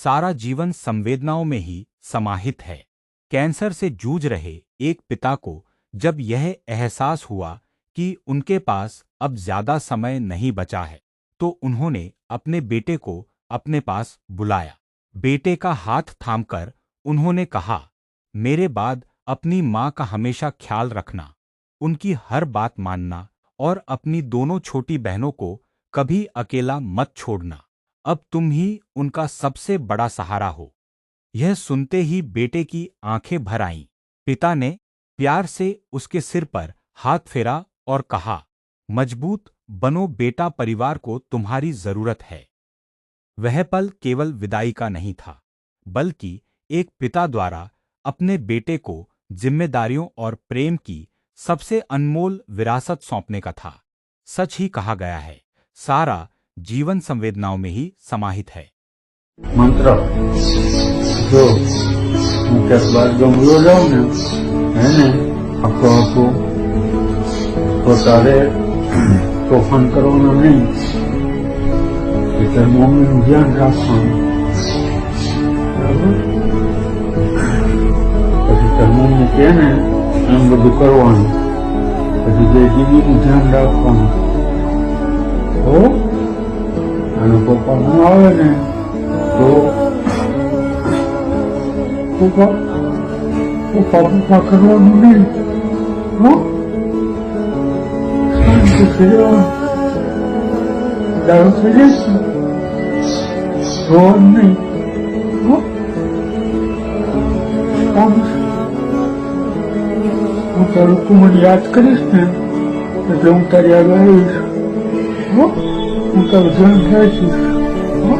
सारा जीवन संवेदनाओं में ही समाहित है। कैंसर से जूझ रहे एक पिता को जब यह एहसास हुआ कि उनके पास अब ज्यादा समय नहीं बचा है, तो उन्होंने अपने बेटे को अपने पास बुलाया। बेटे का हाथ थामकर उन्होंने कहा, मेरे बाद अपनी माँ का हमेशा ख्याल रखना, उनकी हर बात मानना और अपनी दोनों छोटी बहनों को कभी अकेला मत छोड़ना। अब तुम ही उनका सबसे बड़ा सहारा हो। यह सुनते ही बेटे की आंखें भर आईं। पिता ने प्यार से उसके सिर पर हाथ फेरा और कहा, मजबूत बनो बेटा, परिवार को तुम्हारी जरूरत है। वह पल केवल विदाई का नहीं था, बल्कि एक पिता द्वारा अपने बेटे को जिम्मेदारियों और प्रेम की सबसे अनमोल विरासत सौंपने का था। सच ही कहा गया है, सारा जीवन संवेदनाओं में ही समाहित है। मंत्र जो હું ક્યાંક બહાર ગમલો જાઉં ને હે ને આખો આખો તો તારે તોફાન કરવાનું નહીં, કે તારી મમ્મીનું ધ્યાન રાખવાનું, બરાબર? પછી તારી મમ્મી કહે ને એમ બધું કરવાનું, પછી જે દીદીનું ધ્યાન રાખવાનું હો। અને પપ્પા ન આવે ને તો પપ્પા કરવાનું નહીં, હો? શાંતિ થઈ જવાનું, દારૂ થઈ જશે, રોવાનું નહીં, હો? હું તારું તું મને યાદ કરીશ ને એટલે હું તારી આગળ આવીશ, હો? હું તારું ધ્યાન રાખીશ, હો?